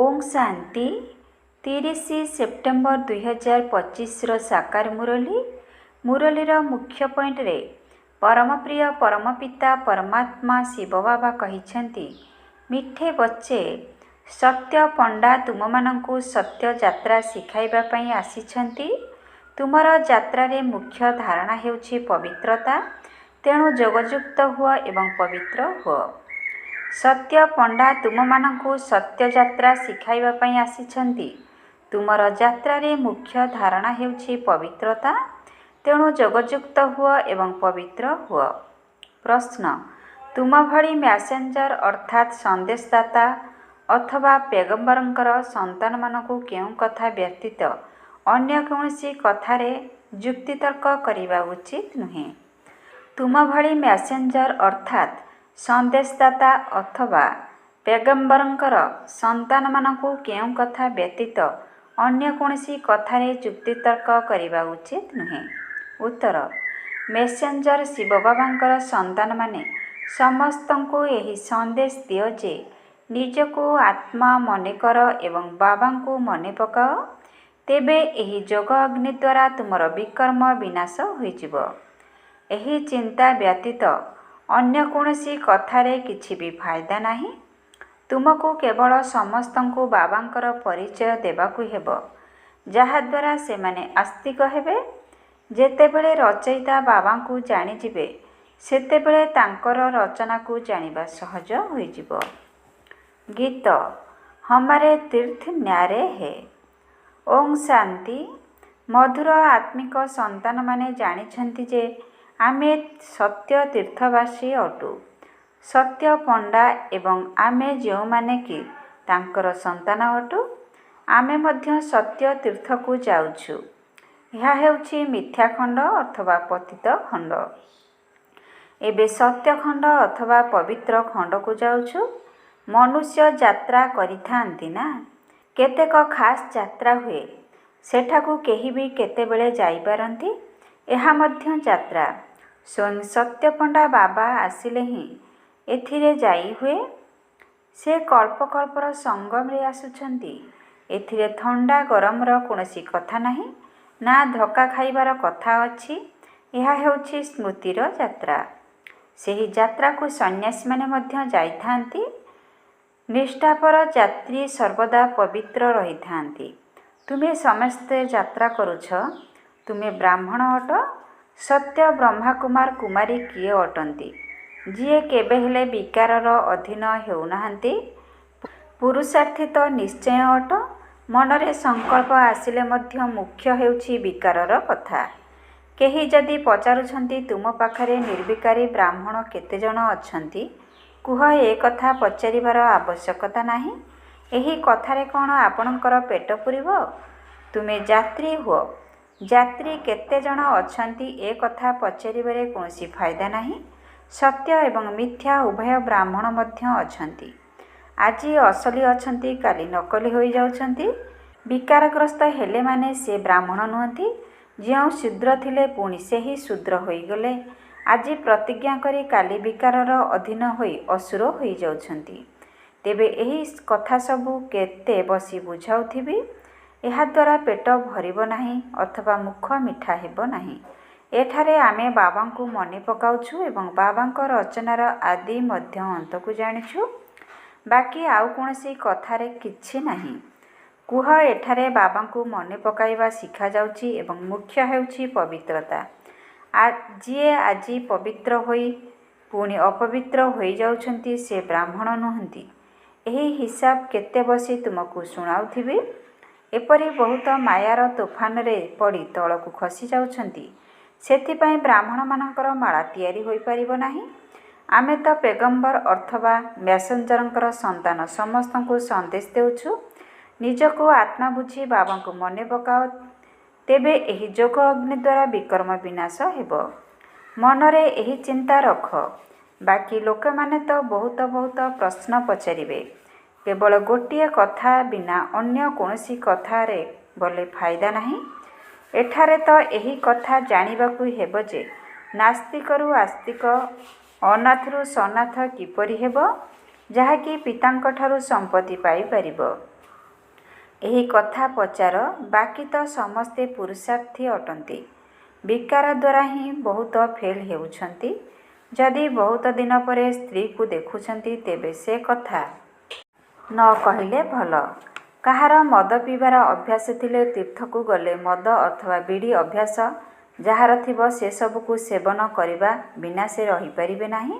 Om Shanti 30 September 2025 साकार मुरलीर मुख्य point रे परम प्रिय परमपिता परमात्मा शिव बाबा कहिछंती, मिठे बच्चे सत्य पंडा तुम मानंकु सत्य यात्रा शिखाइबा पई आसीछंती। तुमर यात्रा रे मुख्य धारणा हेउछि पवित्रता, तेणु जोगयुक्त हुआ एवं पवित्र हुआ। सत्य पंडा तुम मानंकु सत्य यात्रा शिखाइबा पई आसीछंती। तुमर यात्रा रे मुख्य धारणा हेउछि पवित्रता, तेणु जोगयुक्त हुआ एवं पवित्र हुआ। प्रश्न, तुम भली मैसेंजर अर्थात संदेशदाता अथवा पैगंबरंकर संतान मानकु केउ कथा व्यतीत अन्य कौनसी कथारे जुक्तितर्क करिबा उचित नुहे। तुम भली मैसेंजर अर्थात संदेशदाता अथवा पैगंबरंकर संतान मानकु केउ कथा व्यतीत अन्य कौनसी कथारे जुक्तितर्क करिबा उचित नुहे। उत्तर, मेसेंजर शिव बाबांकर संतान माने समस्तंकु एही संदेश दियो जे निजको आत्मा मने कर एवं बाबांकु मने पकाओ, तेबे एही जोग अग्नि द्वारा तुमर विकर्म विनाश होइजिब। एही चिंता व्यतीत अन्य कौनसी कथारे किछि भी फायदा नाही। तुमको केवल समस्तंकु बाबांकर परिचय देबाकु हेबो, जहा द्वारा से माने आस्तिक हेबे। जेतेबेले रचयिता बाबांकु जानि जिबे, सेतेबेले तांकर रचना को जानिबा सहज होइजिबो। गीत हमारे तीर्थ न्यारे है। ओम शांति। मधुर आत्मिक संतान माने जानिछंती जे आमे सत्य तीर्थवासी अटु। सत्य पंडा एवं आमे जो माने कि तांकर संतान अटु, आमे मध्य सत्य तीर्थ को जाउछु। यह हेउछि मिथ्या खंड अथवा पतित खंड। एबे सत्य खंड अथवा पवित्र खंड को जाउछु। मनुष्य यात्रा करिथांती ना, केतेक खास यात्रा हुए, सेठाकु केही भी केतेबेले जाई पारंती। एहा मध्य यात्रा स्वयं सत्य पंडा बाबा आसिले ही एथिरे जाई हुए। से कल्प कल्पर संगम रे आसुछंती। एथिरे ठंडा गरमर कोनोसी कथा नाही, ना धक्का खाइबार कथा अछि। यह हेउछि स्मृतिर यात्रा। सेही यात्रा को सन्यासी माने मध्य जाइथांती। निष्ठापर यात्री सर्वदा पवित्र रही थांती। तुम्हें समस्ते यात्रा करुछ, तुम्हें ब्राह्मण अट। सत्य ब्रह्मा कुमार कुमारी किए अटंती, जिए केबे हेले विकारर अधीन हेउनाहांती। पुरुषार्थी तो निश्चय अट। मनरे संकल्प आसिले मध्य मुख्य हेउछि विकारर कथा। केही जदि पचारुछंती तुम पाखरे निर्विकारी ब्राह्मण केते जण अछंती, कुह ए कथा पचारिबार आवश्यकता नाही। एही कथारे कौन आपणकर पेट पुरिबो? तुमे यात्री हुओ। यात्री केते जण अछंती ए कथा पचारिबारे कोनोसी फायदा नाही। सत्य एवं मिथ्या उभय ब्राह्मण मध्य अछंती। आजी असली अछंती, काली नकली होई जाउछंती। विकारग्रस्त हेले माने से ब्राह्मण नुहंती। ज्यों शूद्र थिले पुणी सेही शूद्र होई गले। आजी प्रतिज्ञा करी काली विकारर अधीन होई असुर होई जाउछंती। तेबे एही कथा सबु केते बसी बुझाउथिबी। एहा द्वारा पेट भरिबो नाही अथवा मुख मिठा हेबो नाही। एठारे आमे बाबांकु मने पकाउछु एवं बाबांक रचनार आदि मध्य अंतकु जानिछु। बाकी आउ कोनोसी कथारे किछि नाही। कुह एठारे बाबांकु मने पकाइबा शिखा जाउछि एवं मुख्य हेउछि पवित्रता। जिए आजी पवित्र होई पुणी अपवित्र होई जाउछंती, से ब्राह्मण नुहंती। एही हिसाब केते बसी तुमको सुनाउथिबी। एपरी बहुत मायार तोफान रे पड़ी तळकु खसी जाउछंती। सेथिपाई ब्राह्मण मानकर माला तियारी होई परिबो नाही। आमे तो पैगंबर अथवा मैसेंजरंकर संतान समस्तंकु संदेश देउछु। निजको आत्मा बुझी बाबांकु मने पकाओ, तेबे एही जोग अग्नि द्वारा विकर्म विनाश हेबो। मनरे एही चिंता रख। बाकी लोक माने तो बहुत बहुत प्रश्न पचारिबे। केवल गोटिए कथा बिना अन्य कौनसी कथारे बोले फायदा नाही। एठारे तो एही कथा जानिबाकु हेबो जे नास्तिकरु आस्तिक, अनाथरु सनाथ किपरि हेबो, जहाँकि पितांक ठारु संपत्ति पाई परिबो। ଏହି କଥା ପଚାର। ବାକି ତ ସମସ୍ତେ ପୁରୁଷାର୍ଥୀ ଅଟନ୍ତି। ବିକାର ଦ୍ୱାରା ହିଁ ବହୁତ ଫେଲ୍ ହେଉଛନ୍ତି। ଯଦି ବହୁତ ଦିନ ପରେ ସ୍ତ୍ରୀକୁ ଦେଖୁଛନ୍ତି ତେବେ ସେ କଥା ନ କହିଲେ ଭଲ। କାହାର ମଦ ପିଇବାର ଅଭ୍ୟାସ ଥିଲେ ତୀର୍ଥକୁ ଗଲେ ମଦ ଅଥବା ବିଡ଼ି ଅଭ୍ୟାସ ଯାହାର ଥିବ ସେସବୁକୁ ସେବନ କରିବା ବିନା ସେ ରହିପାରିବେ ନାହିଁ।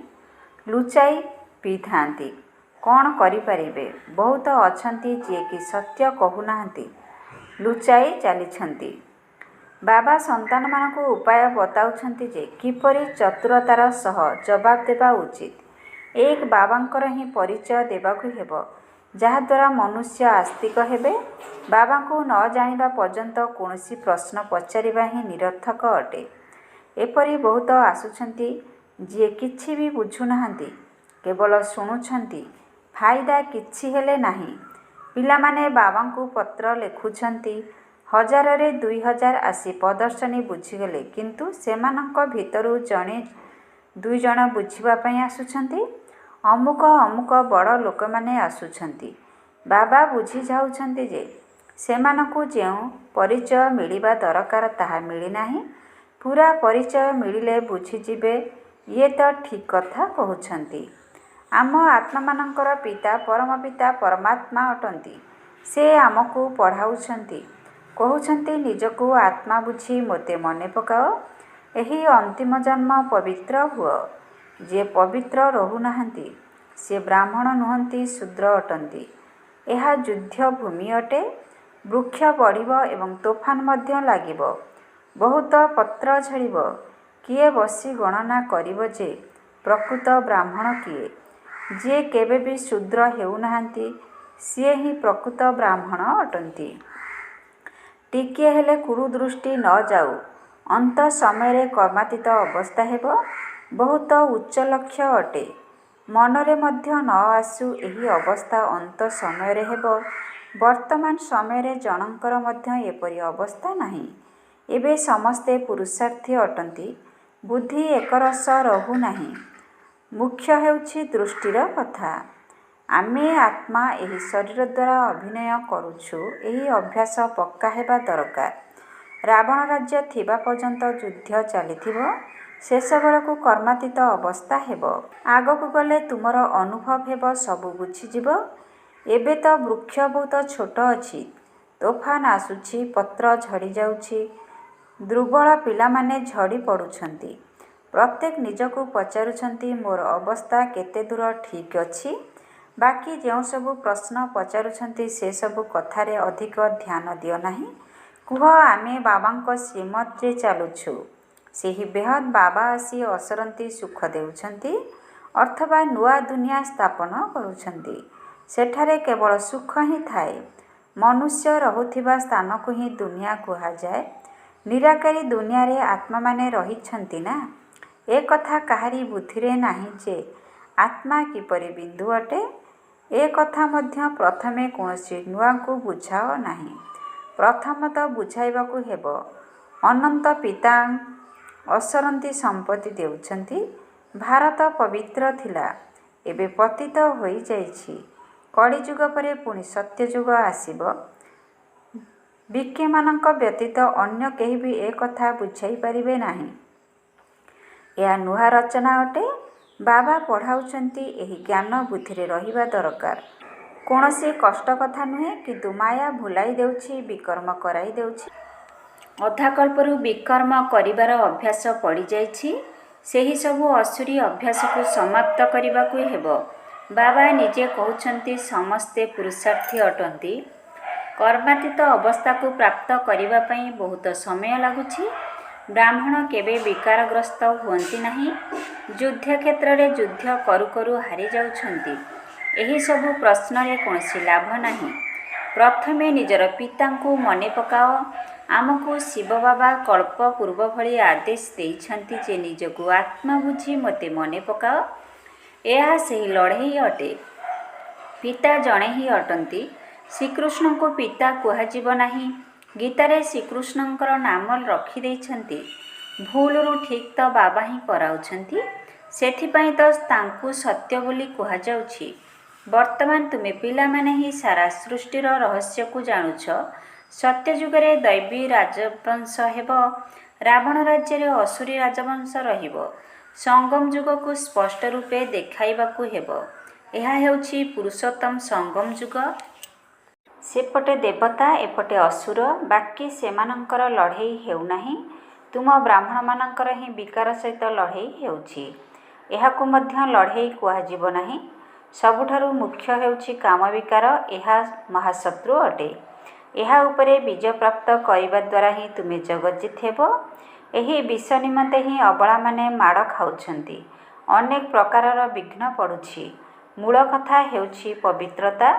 ଲୁଚାଇ ପିଇଥାନ୍ତି। କ'ଣ କରିପାରିବେ? ବହୁତ ଅଛନ୍ତି ଯିଏକି ସତ୍ୟ କହୁନାହାନ୍ତି, ଲୁଚାଇ ଚାଲିଛନ୍ତି। ବାବା ସନ୍ତାନମାନଙ୍କୁ ଉପାୟ ବତାଉଛନ୍ତି ଯେ କିପରି ଚତୁରତାର ସହ ଜବାବ ଦେବା ଉଚିତ। ଏକ ବାବାଙ୍କର ହିଁ ପରିଚୟ ଦେବାକୁ ହେବ, ଯାହାଦ୍ୱାରା ମନୁଷ୍ୟ ଆସ୍ତିକ ହେବେ। ବାବାଙ୍କୁ ନ ଜାଣିବା ପର୍ଯ୍ୟନ୍ତ କୌଣସି ପ୍ରଶ୍ନ ପଚାରିବା ହିଁ ନିରର୍ଥକ ଅଟେ। ଏପରି ବହୁତ ଆସୁଛନ୍ତି ଯିଏ କିଛି ବି ବୁଝୁନାହାନ୍ତି, କେବଳ ଶୁଣୁଛନ୍ତି, ଫାଇଦା କିଛି ହେଲେ ନାହିଁ। ପିଲାମାନେ ବାବାଙ୍କୁ ପତ୍ର ଲେଖୁଛନ୍ତି। 1000ରେ 2000 ଆସି ପ୍ରଦର୍ଶନୀ ବୁଝିଗଲେ, କିନ୍ତୁ ସେମାନଙ୍କ ଭିତରୁ ଜଣେ ଦୁଇଜଣ ବୁଝିବା ପାଇଁ ଆସୁଛନ୍ତି। ଅମୁକ ଅମୁକ ବଡ଼ ଲୋକମାନେ ଆସୁଛନ୍ତି। ବାବା ବୁଝିଯାଉଛନ୍ତି ଯେ ସେମାନଙ୍କୁ ଯେଉଁ ପରିଚୟ ମିଳିବା ଦରକାର ତାହା ମିଳିନାହିଁ। ପୂରା ପରିଚୟ ମିଳିଲେ ବୁଝିଯିବେ ଇଏ ତ ଠିକ୍ କଥା କହୁଛନ୍ତି। ଆମ ଆତ୍ମାମାନଙ୍କର ପିତା ପରମ ପିତା ପରମାତ୍ମା ଅଟନ୍ତି। ସେ ଆମକୁ ପଢ଼ାଉଛନ୍ତି, କହୁଛନ୍ତି ନିଜକୁ ଆତ୍ମା ବୁଝି ମୋତେ ମନେ ପକାଅ। ଏହି ଅନ୍ତିମ ଜନ୍ମ ପବିତ୍ର ହୁଅ। ଯିଏ ପବିତ୍ର ରହୁନାହାନ୍ତି ସେ ବ୍ରାହ୍ମଣ ନୁହନ୍ତି, ଶୂଦ୍ର ଅଟନ୍ତି। ଏହା ଯୁଦ୍ଧ ଭୂମି ଅଟେ। ବୃକ୍ଷ ବଢ଼ିବ ଏବଂ ତୋଫାନ ମଧ୍ୟ ଲାଗିବ। ବହୁତ ପତ୍ର ଝଡ଼ିବ। କିଏ ବସି ଗଣନା କରିବ ଯେ ପ୍ରକୃତ ବ୍ରାହ୍ମଣ କିଏ? ଯିଏ କେବେ ବି ଶୂଦ୍ର ହେଉନାହାନ୍ତି ସିଏ ହିଁ ପ୍ରକୃତ ବ୍ରାହ୍ମଣ ଅଟନ୍ତି। ଟିକିଏ ହେଲେ କୁରୁଦୃଷ୍ଟି ନ ଯାଉ। ଅନ୍ତ ସମୟରେ କର୍ମାତୀତ ଅବସ୍ଥା ହେବ। ବହୁତ ଉଚ୍ଚ ଲକ୍ଷ୍ୟ ଅଟେ। ମନରେ ମଧ୍ୟ ନ ଆସୁ ଏହି ଅବସ୍ଥା ଅନ୍ତ ସମୟରେ ହେବ। ବର୍ତ୍ତମାନ ସମୟରେ ଜଣଙ୍କର ମଧ୍ୟ ଏପରି ଅବସ୍ଥା ନାହିଁ। ଏବେ ସମସ୍ତେ ପୁରୁଷାର୍ଥୀ ଅଟନ୍ତି। ବୁଦ୍ଧି ଏକରସ ରହୁନାହିଁ। ମୁଖ୍ୟ ହେଉଛି ଦୃଷ୍ଟିର କଥା। ଆମେ ଆତ୍ମା ଏହି ଶରୀର ଦ୍ୱାରା ଅଭିନୟ କରୁଛୁ। ଏହି ଅଭ୍ୟାସ ପକ୍କା ହେବା ଦରକାର। ରାବଣ ରାଜ୍ୟ ଥିବା ପର୍ଯ୍ୟନ୍ତ ଯୁଦ୍ଧ ଚାଲିଥିବ। ଶେଷ ବେଳକୁ କର୍ମାତୀତ ଅବସ୍ଥା ହେବ। ଆଗକୁ ଗଲେ ତୁମର ଅନୁଭବ ହେବ, ସବୁ ବୁଝିଯିବ। ଏବେ ତ ବୃକ୍ଷ ବହୁତ ଛୋଟ ଅଛି। ତୋଫାନ ଆସୁଛି, ପତ୍ର ଝଡ଼ିଯାଉଛି। ଦୁର୍ବଳ ପିଲାମାନେ ଝଡ଼ି ପଡ଼ୁଛନ୍ତି। ପ୍ରତ୍ୟେକ ନିଜକୁ ପଚାରୁଛନ୍ତି ମୋର ଅବସ୍ଥା କେତେ ଦୂର ଠିକ୍ ଅଛି। ବାକି ଯେଉଁସବୁ ପ୍ରଶ୍ନ ପଚାରୁଛନ୍ତି ସେସବୁ କଥାରେ ଅଧିକ ଧ୍ୟାନ ଦିଅ ନାହିଁ। କୁହ ଆମେ ବାବାଙ୍କ ଶ୍ରୀମତରେ ଚାଲୁଛୁ। ସେହି ବେହଦ୍ ବାବା ଆସି ଅସରନ୍ତି ସୁଖ ଦେଉଛନ୍ତି ଅଥବା ନୂଆ ଦୁନିଆ ସ୍ଥାପନ କରୁଛନ୍ତି। ସେଠାରେ କେବଳ ସୁଖ ହିଁ ଥାଏ। ମନୁଷ୍ୟ ରହୁଥିବା ସ୍ଥାନକୁ ହିଁ ଦୁନିଆ କୁହାଯାଏ। ନିରାକାରୀ ଦୁନିଆରେ ଆତ୍ମାମାନେ ରହିଛନ୍ତି ନା। ଏ କଥା କାହାରି ବୁଦ୍ଧିରେ ନାହିଁ ଯେ ଆତ୍ମା କିପରି ବିନ୍ଦୁ ଅଟେ। ଏ କଥା ମଧ୍ୟ ପ୍ରଥମେ କୌଣସି ନୂଆଙ୍କୁ ବୁଝାଅ ନାହିଁ। ପ୍ରଥମତଃ ବୁଝାଇବାକୁ ହେବ। ଅନନ୍ତ ପିତା ଅସରନ୍ତି ସମ୍ପତ୍ତି ଦେଉଛନ୍ତି। ଭାରତ ପବିତ୍ର ଥିଲା, ଏବେ ପତିତ ହୋଇଯାଇଛି। କଳିଯୁଗ ପରେ ପୁଣି ସତ୍ୟଯୁଗ ଆସିବ। ବିଜ୍ଞମାନଙ୍କ ବ୍ୟତୀତ ଅନ୍ୟ କେହି ବି ଏ କଥା ବୁଝାଇ ପାରିବେ ନାହିଁ। ଏହା ନୂଆ ରଚନା ଅଟେ। ବାବା ପଢ଼ାଉଛନ୍ତି ଏହି ଜ୍ଞାନ ବୁଦ୍ଧିରେ ରହିବା ଦରକାର। କୌଣସି କଷ୍ଟ କଥା ନୁହେଁ, କିନ୍ତୁ ମାୟା ଭୁଲାଇ ଦେଉଛି, ବିକର୍ମ କରାଇ ଦେଉଛି। ଅଧାକଳ୍ପରୁ ବିକର୍ମ କରିବାର ଅଭ୍ୟାସ ପଡ଼ିଯାଇଛି। ସେହି ସବୁ ଅସୁରୀ ଅଭ୍ୟାସକୁ ସମାପ୍ତ କରିବାକୁ ହେବ। ବାବା ନିଜେ କହୁଛନ୍ତି ସମସ୍ତେ ପୁରୁଷାର୍ଥୀ ଅଟନ୍ତି। କର୍ମାତୀତ ଅବସ୍ଥାକୁ ପ୍ରାପ୍ତ କରିବା ପାଇଁ ବହୁତ ସମୟ ଲାଗୁଛି। ବ୍ରାହ୍ମଣ କେବେ ବିକାରଗ୍ରସ୍ତ ହୁଅନ୍ତି ନାହିଁ। ଯୁଦ୍ଧକ୍ଷେତ୍ରରେ ଯୁଦ୍ଧ କରୁ କରୁ ହାରିଯାଉଛନ୍ତି। ଏହିସବୁ ପ୍ରଶ୍ନରେ କୌଣସି ଲାଭ ନାହିଁ। ପ୍ରଥମେ ନିଜର ପିତାଙ୍କୁ ମନେ ପକାଅ। ଆମକୁ ଶିବ ବାବା କଳ୍ପ ପୂର୍ବ ଭଳି ଆଦେଶ ଦେଇଛନ୍ତି ଯେ ନିଜକୁ ଆତ୍ମା ବୁଝି ମୋତେ ମନେ ପକାଅ। ଏହା ସେହି ଲଢ଼େଇ ଅଟେ। ପିତା ଜଣେ ହିଁ ଅଟନ୍ତି। ଶ୍ରୀକୃଷ୍ଣଙ୍କୁ ପିତା କୁହାଯିବ ନାହିଁ। ଗୀତାରେ ଶ୍ରୀକୃଷ୍ଣଙ୍କର ନାମ ରଖିଦେଇଛନ୍ତି। ଭୁଲରୁ ଠିକ୍ ତ ବାବା ହିଁ କରାଉଛନ୍ତି। ସେଥିପାଇଁ ତ ତାଙ୍କୁ ସତ୍ୟ ବୋଲି କୁହାଯାଉଛି। ବର୍ତ୍ତମାନ ତୁମେ ପିଲାମାନେ ହିଁ ସାରା ସୃଷ୍ଟିର ରହସ୍ୟକୁ ଜାଣୁଛ। ସତ୍ୟଯୁଗରେ ଦୈବୀ ରାଜବଂଶ ହେବ, ରାବଣ ରାଜ୍ୟରେ ଅସୁରୀ ରାଜବଂଶ ରହିବ। ସଙ୍ଗମ ଯୁଗକୁ ସ୍ପଷ୍ଟ ରୂପେ ଦେଖାଇବାକୁ ହେବ। ଏହା ହେଉଛି ପୁରୁଷୋତ୍ତମ ସଙ୍ଗମ ଯୁଗ। ସେପଟେ ଦେବତା, ଏପଟେ ଅସୁର, ବାକି ସେମାନଙ୍କର ଲଢ଼େଇ ହେଉନାହିଁ। ତୁମ ବ୍ରାହ୍ମଣମାନଙ୍କର ହିଁ ବିକାର ସହିତ ଲଢ଼େଇ ହେଉଛି। ଏହାକୁ ମଧ୍ୟ ଲଢ଼େଇ କୁହାଯିବ ନାହିଁ। ସବୁଠାରୁ ମୁଖ୍ୟ ହେଉଛି କାମବିକାର। ଏହା ମହାଶତ୍ରୁ ଅଟେ। ଏହା ଉପରେ ବିଜୟ ପ୍ରାପ୍ତ କରିବା ଦ୍ୱାରା ହିଁ ତୁମେ ଜଗଜ୍ଜିତ ହେବ। ଏହି ବିଷ ନିମନ୍ତେ ହିଁ ଅବଳାମାନେ ମାଡ଼ ଖାଉଛନ୍ତି। ଅନେକ ପ୍ରକାରର ବିଘ୍ନ ପଡ଼ୁଛି। ମୂଳ କଥା ହେଉଛି ପବିତ୍ରତା।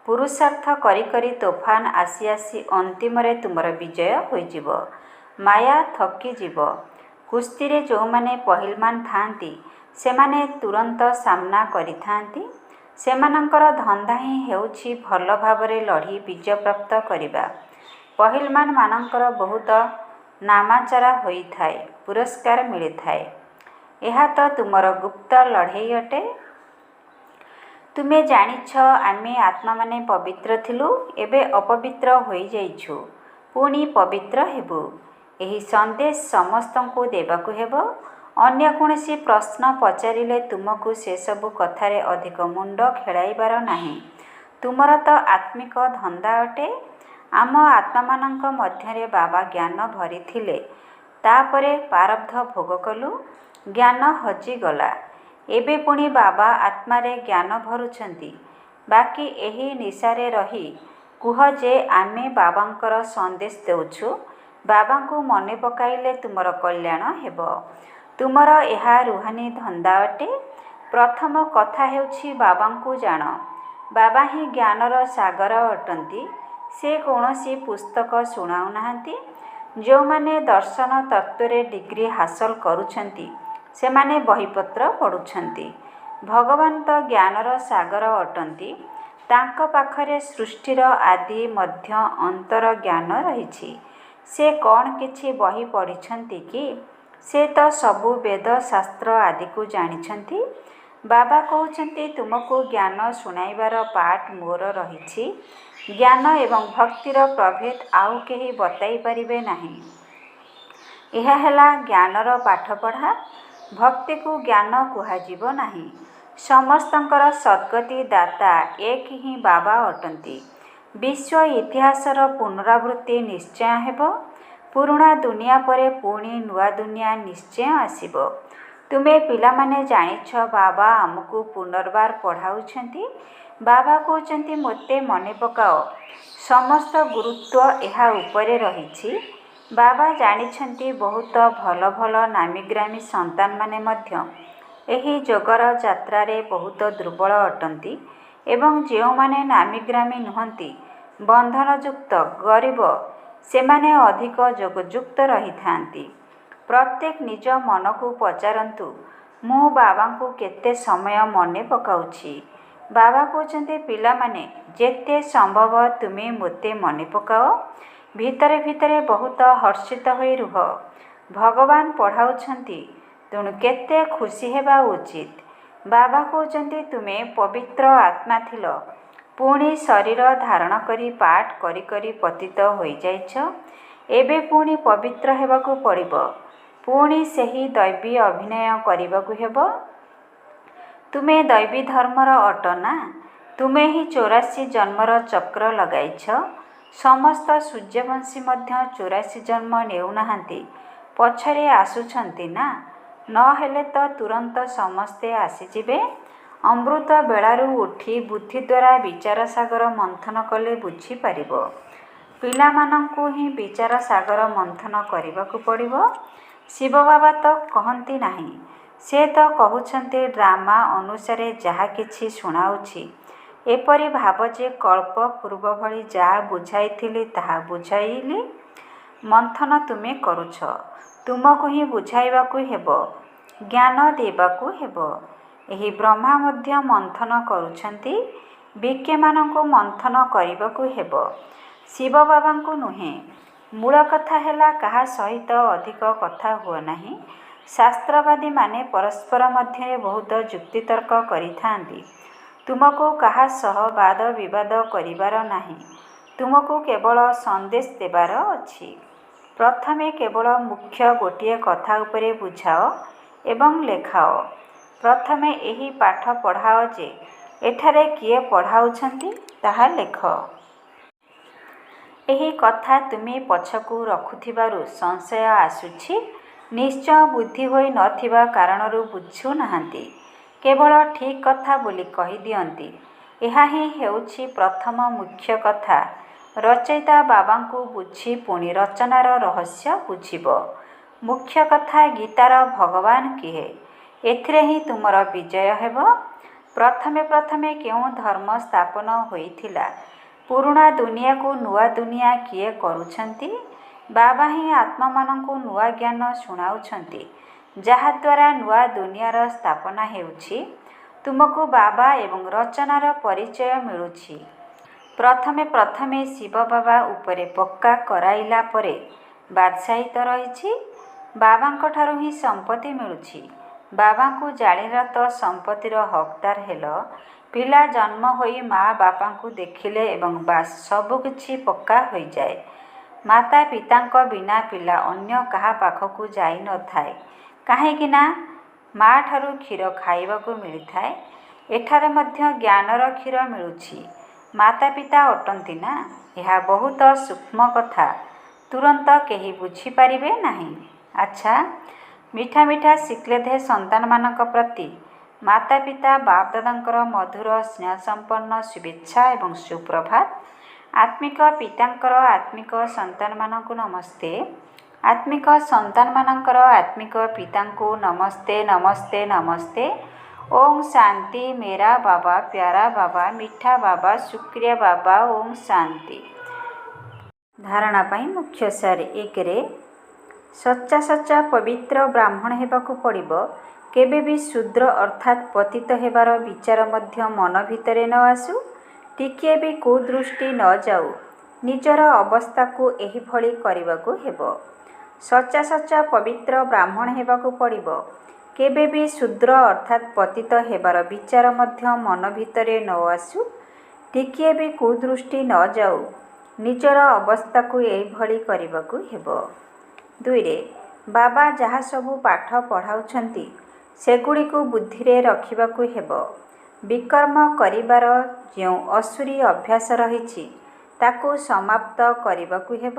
ପୁରୁଷାର୍ଥ କରି କରି ତୋଫାନ ଆସି ଆସି ଅନ୍ତିମରେ ତୁମର ବିଜୟ ହୋଇଯିବ। ମାୟା ଥକିଯିବ। କୁସ୍ତିରେ ଯେଉଁମାନେ ପହିଲମାନ ଥାଆନ୍ତି ସେମାନେ ତୁରନ୍ତ ସାମ୍ନା କରିଥାନ୍ତି। ସେମାନଙ୍କର ଧନ୍ଦା ହିଁ ହେଉଛି ଭଲ ଭାବରେ ଲଢ଼ି ବିଜୟପ୍ରାପ୍ତ କରିବା। ପହିଲମାନମାନଙ୍କର ବହୁତ ନାମାଚରା ହୋଇଥାଏ, ପୁରସ୍କାର ମିଳିଥାଏ। ଏହା ତ ତୁମର ଗୁପ୍ତ ଲଢ଼େଇ ଅଟେ। ତୁମେ ଜାଣିଛ ଆମେ ଆତ୍ମାମାନେ ପବିତ୍ର ଥିଲୁ, ଏବେ ଅପବିତ୍ର ହୋଇଯାଇଛୁ, ପୁଣି ପବିତ୍ର ହେବୁ। ଏହି ସନ୍ଦେଶ ସମସ୍ତଙ୍କୁ ଦେବାକୁ ହେବ। ଅନ୍ୟ କୌଣସି ପ୍ରଶ୍ନ ପଚାରିଲେ ତୁମକୁ ସେସବୁ କଥାରେ ଅଧିକ ମୁଣ୍ଡ ଖେଳାଇବାର ନାହିଁ। ତୁମର ତ ଆତ୍ମିକ ଧନ୍ଦା ଅଟେ। ଆମ ଆତ୍ମାମାନଙ୍କ ମଧ୍ୟରେ ବାବା ଜ୍ଞାନ ଭରିଥିଲେ, ତାପରେ ପ୍ରାରବ୍ଧ ଭୋଗ କଲୁ, ଜ୍ଞାନ ହଜିଗଲା। ଏବେ ପୁଣି ବାବା ଆତ୍ମାରେ ଜ୍ଞାନ ଭରୁଛନ୍ତି। ବାକି ଏହି ନିଶାରେ ରହି କୁହ ଯେ ଆମେ ବାବାଙ୍କର ସନ୍ଦେଶ ଦେଉଛୁ। ବାବାଙ୍କୁ ମନେ ପକାଇଲେ ତୁମର କଲ୍ୟାଣ ହେବ। ତୁମର ଏହା ରୁହାନୀ ଧନ୍ଦା ଅଟେ। ପ୍ରଥମ କଥା ହେଉଛି ବାବାଙ୍କୁ ଜାଣ। ବାବା ହିଁ ଜ୍ଞାନର ସାଗର ଅଟନ୍ତି। ସେ କୌଣସି ପୁସ୍ତକ ଶୁଣାଉନାହାନ୍ତି। ଯେଉଁମାନେ ଦର୍ଶନ ତତ୍ତ୍ୱରେ ଡିଗ୍ରୀ ହାସଲ କରୁଛନ୍ତି ସେମାନେ ବହିପତ୍ର ପଢ଼ୁଛନ୍ତି। ଭଗବାନ ତ ଜ୍ଞାନର ସାଗର ଅଟନ୍ତି। ତାଙ୍କ ପାଖରେ ସୃଷ୍ଟିର ଆଦି ମଧ୍ୟ ଅନ୍ତର ଜ୍ଞାନ ରହିଛି। ସେ କ'ଣ କିଛି ବହି ପଢ଼ିଛନ୍ତି କି? ସେ ତ ସବୁ ବେଦ ଶାସ୍ତ୍ର ଆଦିକୁ ଜାଣିଛନ୍ତି। ବାବା କହୁଛନ୍ତି ତୁମକୁ ଜ୍ଞାନ ଶୁଣାଇବାର ପାଠ ମୋର ରହିଛି। ଜ୍ଞାନ ଏବଂ ଭକ୍ତିର ପ୍ରଭେଦ ଆଉ କେହି ବତାଇ ପାରିବେ ନାହିଁ। ଏହା ହେଲା ଜ୍ଞାନର ପାଠପଢ଼ା। ଭକ୍ତିକୁ ଜ୍ଞାନ କୁହାଯିବ ନାହିଁ। ସମସ୍ତଙ୍କର ସଦ୍ଗତି ଦାତା ଏକ ହିଁ ବାବା ଅଟନ୍ତି। ବିଶ୍ୱ ଇତିହାସର ପୁନରାବୃତ୍ତି ନିଶ୍ଚୟ ହେବ। ପୁରୁଣା ଦୁନିଆ ପରେ ପୁଣି ନୂଆ ଦୁନିଆ ନିଶ୍ଚୟ ଆସିବ। ତୁମେ ପିଲାମାନେ ଜାଣିଛ ବାବା ଆମକୁ ପୁନର୍ବାର ପଢ଼ାଉଛନ୍ତି। ବାବା କହୁଛନ୍ତି ମୋତେ ମନେ ପକାଅ। ସମସ୍ତ ଗୁରୁତ୍ୱ ଏହା ଉପରେ ରହିଛି। ବାବା ଜାଣିଛନ୍ତି ବହୁତ ଭଲ ଭଲ ନାମୀଗ୍ରାମୀ ସନ୍ତାନମାନେ ମଧ୍ୟ ଏହି ଯୋଗର ଯାତ୍ରାରେ ବହୁତ ଦୁର୍ବଳ ଅଟନ୍ତି ଏବଂ ଯେଉଁମାନେ ନାମୀଗ୍ରାମୀ ନୁହନ୍ତି, ବନ୍ଧନଯୁକ୍ତ, ଗରିବ, ସେମାନେ ଅଧିକ ଯୋଗଯୁକ୍ତ ରହିଥାନ୍ତି। ପ୍ରତ୍ୟେକ ନିଜ ମନକୁ ପଚାରନ୍ତୁ, ମୁଁ ବାବାଙ୍କୁ କେତେ ସମୟ ମନେ ପକାଉଛି? ବାବା କହୁଛନ୍ତି ପିଲାମାନେ, ଯେତେ ସମ୍ଭବ ତୁମେ ମୋତେ ମନେ ପକାଅ। ଭିତରେ ଭିତରେ ବହୁତ ହର୍ଷିତ ହୋଇ ରୁହ। ଭଗବାନ ପଢ଼ାଉଛନ୍ତି, ତେଣୁ କେତେ ଖୁସି ହେବା ଉଚିତ। ବାବା କହୁଛନ୍ତି ତୁମେ ପବିତ୍ର ଆତ୍ମା ଥିଲ, ପୁଣି ଶରୀର ଧାରଣ କରି ପାଠ କରି କରି ପତିତ ହୋଇଯାଇଛ। ଏବେ ପୁଣି ପବିତ୍ର ହେବାକୁ ପଡ଼ିବ। ପୁଣି ସେହି ଦୈବୀ ଅଭିନୟ କରିବାକୁ ହେବ। ତୁମେ ଦୈବୀ ଧର୍ମର ଅଟ ନା? ତୁମେ ହିଁ 84 ଜନ୍ମର ଚକ୍ର ଲଗାଇଛ। ସମସ୍ତ ସୂର୍ଯ୍ୟବଂଶୀ ମଧ୍ୟ 84 ଜନ୍ମ ନେଉନାହାନ୍ତି, ପଛରେ ଆସୁଛନ୍ତି ନା? ନ ହେଲେ ତ ତୁରନ୍ତ ସମସ୍ତେ ଆସିଯିବେ। ଅମୃତ ବେଳାରୁ ଉଠି ବୁଦ୍ଧି ଦ୍ୱାରା ବିଚାର ସାଗର ମନ୍ଥନ କଲେ ବୁଝିପାରିବ। ପିଲାମାନଙ୍କୁ ହିଁ ବିଚାର ସାଗର ମନ୍ଥନ କରିବାକୁ ପଡ଼ିବ। ଶିବ ବାବା ତ କହନ୍ତି ନାହିଁ। ସେ ତ କହୁଛନ୍ତି ଡ୍ରାମା ଅନୁସାରେ ଯାହା କିଛି ଶୁଣାଉଛି ଏପରି ଭାବ ଯେ କଳ୍ପ ପୂର୍ବ ଭଳି ଯାହା ବୁଝାଇଥିଲି ତାହା ବୁଝାଇଲି। ମନ୍ଥନ ତୁମେ କରୁଛ। ତୁମକୁ ହିଁ ବୁଝାଇବାକୁ ହେବ, ଜ୍ଞାନ ଦେବାକୁ ହେବ। ଏହି ବ୍ରହ୍ମା ମଧ୍ୟ ମନ୍ଥନ କରୁଛନ୍ତି। ବିଜ୍ଞମାନଙ୍କୁ ମନ୍ଥନ କରିବାକୁ ହେବ, ଶିବ ବାବାଙ୍କୁ ନୁହେଁ। ମୂଳ କଥା ହେଲା କାହା ସହିତ ଅଧିକ କଥା ହୁଅ ନାହିଁ। ଶାସ୍ତ୍ରବାଦୀମାନେ ପରସ୍ପର ମଧ୍ୟରେ ବହୁତ ଯୁକ୍ତିତର୍କ କରିଥାନ୍ତି। ତୁମକୁ କାହା ସହ ବାଦ ବିବାଦ କରିବାର ନାହିଁ। ତୁମକୁ କେବଳ ସନ୍ଦେଶ ଦେବାର ଅଛି। ପ୍ରଥମେ କେବଳ ମୁଖ୍ୟ ଗୋଟିଏ କଥା ଉପରେ ବୁଝାଅ ଏବଂ ଲେଖାଅ। ପ୍ରଥମେ ଏହି ପାଠ ପଢ଼ାଅ ଯେ ଏଠାରେ କିଏ ପଢ଼ାଉଛନ୍ତି ତାହା ଲେଖ। ଏହି କଥା ତୁମେ ପଛକୁ ରଖୁଥିବାରୁ ସଂଶୟ ଆସୁଛି। ନିଶ୍ଚୟ ବୁଦ୍ଧି ହୋଇ ନଥିବା କାରଣରୁ ବୁଝୁନାହାନ୍ତି। କେବଳ ଠିକ୍ କଥା ବୋଲି କହିଦିଅନ୍ତି। ଏହା ହିଁ ହେଉଛି ପ୍ରଥମ ମୁଖ୍ୟ କଥା। ରଚୟିତା ବାବାଙ୍କୁ ବୁଝି ପୁଣି ରଚନାର ରହସ୍ୟ ବୁଝିବ। ମୁଖ୍ୟ କଥା ଗୀତାର ଭଗବାନ କିଏ? ଏଥିରେ ହିଁ ତୁମର ବିଜୟ ହେବ। ପ୍ରଥମେ ପ୍ରଥମେ କେଉଁ ଧର୍ମ ସ୍ଥାପନ ହୋଇଥିଲା? ପୁରୁଣା ଦୁନିଆକୁ ନୂଆ ଦୁନିଆ କିଏ କରୁଛନ୍ତି? ବାବା ହିଁ ଆତ୍ମାମାନଙ୍କୁ ନୂଆ ଜ୍ଞାନ ଶୁଣାଉଛନ୍ତି, ଯାହାଦ୍ୱାରା ନୂଆ ଦୁନିଆର ସ୍ଥାପନା ହେଉଛି। ତୁମକୁ ବାବା ଏବଂ ରଚନାର ପରିଚୟ ମିଳୁଛି। ପ୍ରଥମେ ପ୍ରଥମେ ଶିବ ବାବା ଉପରେ ପକ୍କା କରାଇଲା ପରେ ବାଦଶାହୀତ ରହିଛି। ବାବାଙ୍କଠାରୁ ହିଁ ସମ୍ପତ୍ତି ମିଳୁଛି। ବାବାଙ୍କୁ ଜାଣିଲ ତ ସମ୍ପତ୍ତିର ହକଦାର ହେଲ। ପିଲା ଜନ୍ମ ହୋଇ ମା ବାପାଙ୍କୁ ଦେଖିଲେ ଏବଂ ବାସ୍ ସବୁକିଛି ପକ୍କା ହୋଇଯାଏ। ମାତା ପିତାଙ୍କ ବିନା ପିଲା ଅନ୍ୟ କାହା ପାଖକୁ ଯାଇନଥାଏ। କାହିଁକି ନା ମା' ଠାରୁ କ୍ଷୀର ଖାଇବାକୁ ମିଳିଥାଏ। ଏଠାରେ ମଧ୍ୟ ଜ୍ଞାନର କ୍ଷୀର ମିଳୁଛି। ମାତା ପିତା ଅଟନ୍ତି ନା। ଏହା ବହୁତ ସୂକ୍ଷ୍ମ କଥା। ତୁରନ୍ତ କେହି ବୁଝିପାରିବେ ନାହିଁ। ଆଚ୍ଛା, ମିଠା ମିଠା ଶିଖିଲେ ସନ୍ତାନମାନଙ୍କ ପ୍ରତି ମାତା ପିତା ବାପ ଦାଦାଙ୍କର ମଧୁର ସ୍ନେହସମ୍ପନ୍ନ ଶୁଭେଚ୍ଛା ଏବଂ ସୁପ୍ରଭାତ। ଆତ୍ମିକ ପିତାଙ୍କର ଆତ୍ମିକ ସନ୍ତାନମାନଙ୍କୁ ନମସ୍ତେ। ଆତ୍ମିକ ସନ୍ତାନମାନଙ୍କର ଆତ୍ମିକ ପିତାଙ୍କୁ ନମସ୍ତେ ନମସ୍ତେ ନମସ୍ତେ। ଓମ୍ ଶାନ୍ତି। ମେରା ବାବା, ପ୍ୟାରା ବାବା, ମିଠା ବାବା, ଶୁକ୍ରିୟା ବାବା। ଓମ୍ ଶାନ୍ତି। ଧାରଣା ପାଇଁ ମୁଖ୍ୟ ସାର। 1ରେ ସଚ୍ଚା ସଚ୍ଚା ପବିତ୍ର ବ୍ରାହ୍ମଣ ହେବାକୁ ପଡ଼ିବ। କେବେ ବି ଶୂଦ୍ର ଅର୍ଥାତ୍ ପତିତ ହେବାର ବିଚାର ମଧ୍ୟ ମନ ଭିତରେ ନ ଆସୁ। ଟିକିଏ ବି କୁଦୃଷ୍ଟି ନ ଯାଉ। ନିଜର ଅବସ୍ଥାକୁ ଏହିଭଳି କରିବାକୁ ହେବ। ସଚ୍ଚା ସଚ୍ଚା ପବିତ୍ର ବ୍ରାହ୍ମଣ ହେବାକୁ ପଡ଼ିବ। କେବେ ବି ଶୂଦ୍ର ଅର୍ଥାତ୍ ପତିତ ହେବାର ବିଚାର ମଧ୍ୟ ମନ ଭିତରେ ନ ଆସୁ। ଟିକିଏ ବି କୁଦୃଷ୍ଟି ନ ଯାଉ। ନିଜର ଅବସ୍ଥାକୁ ଏହିଭଳି କରିବାକୁ ହେବ। 2ରେ ବାବା ଯାହା ସବୁ ପାଠ ପଢ଼ାଉଛନ୍ତି ସେଗୁଡ଼ିକୁ ବୁଦ୍ଧିରେ ରଖିବାକୁ ହେବ। ବିକର୍ମ କରିବାର ଯେଉଁ ଅସୁରୀ ଅଭ୍ୟାସ ରହିଛି ତାକୁ ସମାପ୍ତ କରିବାକୁ ହେବ।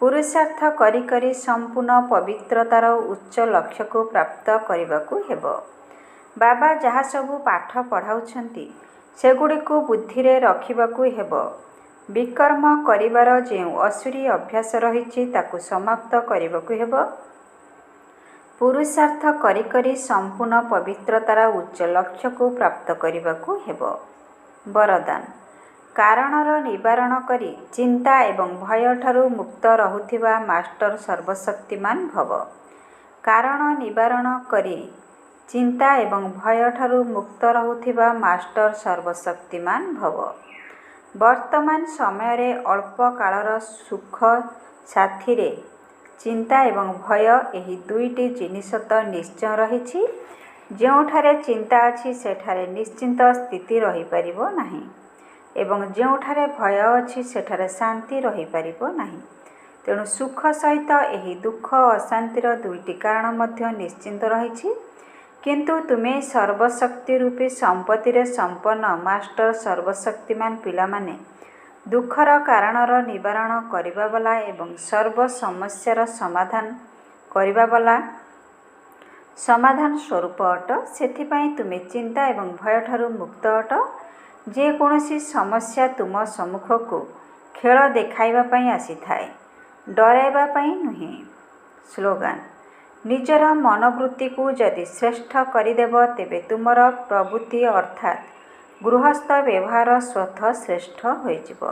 ପୁରୁଷାର୍ଥ କରି କରି ସମ୍ପୂର୍ଣ୍ଣ ପବିତ୍ରତାର ଉଚ୍ଚ ଲକ୍ଷ୍ୟକୁ ପ୍ରାପ୍ତ କରିବାକୁ ହେବ। ବାବା ଯାହା ସବୁ ପାଠ ପଢ଼ାଉଛନ୍ତି ସେଗୁଡ଼ିକୁ ବୁଦ୍ଧିରେ ରଖିବାକୁ ହେବ। ବିକର୍ମ କରିବାର ଯେଉଁ ଅସୁରୀ ଅଭ୍ୟାସ ରହିଛି ତାକୁ ସମାପ୍ତ କରିବାକୁ ହେବ। ପୁରୁଷାର୍ଥ କରି କରି ସମ୍ପୂର୍ଣ୍ଣ ପବିତ୍ରତାର ଉଚ୍ଚ ଲକ୍ଷ୍ୟକୁ ପ୍ରାପ୍ତ କରିବାକୁ ହେବ। ବରଦାନ। କାରଣର ନିବାରଣ କରି ଚିନ୍ତା ଏବଂ ଭୟଠାରୁ ମୁକ୍ତ ରହୁଥିବା ମାଷ୍ଟର ସର୍ବଶକ୍ତିମାନ ଭବ। କାରଣ ନିବାରଣ କରି ଚିନ୍ତା ଏବଂ ଭୟଠାରୁ ମୁକ୍ତ ରହୁଥିବା ମାଷ୍ଟର ସର୍ବଶକ୍ତିମାନ ଭବ। ବର୍ତ୍ତମାନ ସମୟରେ ଅଳ୍ପ କାଳର ସୁଖ ସାଥିରେ ଚିନ୍ତା ଏବଂ ଭୟ, ଏହି ଦୁଇଟି ଜିନିଷ ତ ନିଶ୍ଚୟ ରହିଛି। ଯେଉଁଠାରେ ଚିନ୍ତା ଅଛି ସେଠାରେ ନିଶ୍ଚିନ୍ତ ସ୍ଥିତି ରହିପାରିବ ନାହିଁ ଏବଂ ଯେଉଁଠାରେ ଭୟ ଅଛି ସେଠାରେ ଶାନ୍ତି ରହିପାରିବ ନାହିଁ। ତେଣୁ ସୁଖ ସହିତ ଏହି ଦୁଃଖ ଅଶାନ୍ତିର ଦୁଇଟି କାରଣ ମଧ୍ୟ ନିଶ୍ଚିନ୍ତ ରହିଛି। କିନ୍ତୁ ତୁମେ ସର୍ବଶକ୍ତି ରୂପୀ ସମ୍ପତ୍ତିରେ ସମ୍ପନ୍ନ ମାଷ୍ଟର ସର୍ବଶକ୍ତିମାନ ପିଲାମାନେ ଦୁଃଖର କାରଣର ନିବାରଣ କରିବା ବାଲା ଏବଂ ସର୍ବ ସମସ୍ୟାର ସମାଧାନ କରିବା ବାଲା ସମାଧାନ ସ୍ୱରୂପ ଅଟ। ସେଥିପାଇଁ ତୁମେ ଚିନ୍ତା ଏବଂ ଭୟଠାରୁ ମୁକ୍ତ ଅଟ। ଯେକୌଣସି ସମସ୍ୟା ତୁମ ସମ୍ମୁଖକୁ ଖେଳ ଦେଖାଇବା ପାଇଁ ଆସିଥାଏ, ଡରାଇବା ପାଇଁ ନୁହେଁ। ସ୍ଲୋଗାନ। ନିଜର ମନୋବୃତ୍ତିକୁ ଯଦି ଶ୍ରେଷ୍ଠ କରିଦେବ ତେବେ ତୁମର ପ୍ରବୃତ୍ତି ଅର୍ଥାତ୍ ଗୃହସ୍ଥ ବ୍ୟବହାର ସ୍ୱତଃ ଶ୍ରେଷ୍ଠ ହୋଇଯିବ।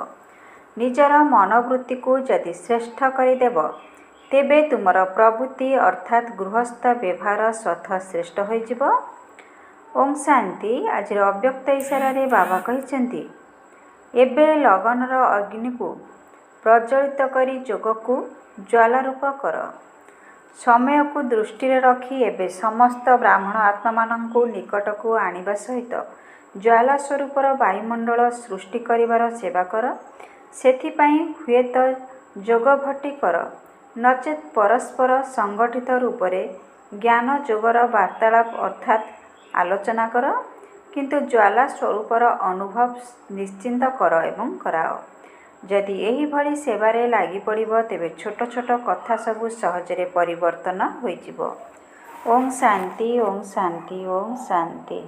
ନିଜର ମନୋବୃତ୍ତିକୁ ଯଦି ଶ୍ରେଷ୍ଠ କରିଦେବ ତେବେ ତୁମର ପ୍ରବୃତ୍ତି ଅର୍ଥାତ୍ ଗୃହସ୍ଥ ବ୍ୟବହାର ସ୍ୱତଃ ଶ୍ରେଷ୍ଠ ହୋଇଯିବ। ଓମ୍ ଶାନ୍ତି। ଆଜିର ଅବ୍ୟକ୍ତ ଇସାରାରେ ବାବା କହିଛନ୍ତି, ଏବେ ଲଗନର ଅଗ୍ନିକୁ ପ୍ରଜ୍ୱଳିତ କରି ଯୋଗକୁ ଜ୍ୱାଳା ରୂପ କର। ସମୟକୁ ଦୃଷ୍ଟିରେ ରଖି ଏବେ ସମସ୍ତ ବ୍ରାହ୍ମଣ ଆତ୍ମାମାନଙ୍କୁ ନିକଟକୁ ଆଣିବା ସହିତ ଜ୍ୱାଳା ସ୍ୱରୂପର ବାୟୁମଣ୍ଡଳ ସୃଷ୍ଟି କରିବାର ସେବା କର। ସେଥିପାଇଁ ହୁଏତ ଯୋଗଭଟ୍ଟି କର, ନଚେତ୍ ପରସ୍ପର ସଂଗଠିତ ରୂପରେ ଜ୍ଞାନ ଯୋଗର ବାର୍ତ୍ତାଳାପ ଅର୍ଥାତ୍ ଆଲୋଚନା କର। କିନ୍ତୁ ଜ୍ୱାଳା ସ୍ୱରୂପର ଅନୁଭବ ନିଶ୍ଚିନ୍ତ କର ଏବଂ କରାଅ। ଯଦି ଏହିଭଳି ସେବାରେ ଲାଗିପଡ଼ିବ, ତେବେ ଛୋଟ ଛୋଟ କଥା ସବୁ ସହଜରେ ପରିବର୍ତ୍ତନ ହୋଇଯିବ। ଓଁ ଶାନ୍ତି, ଓଁ ଶାନ୍ତି, ଓଁ ଶାନ୍ତି।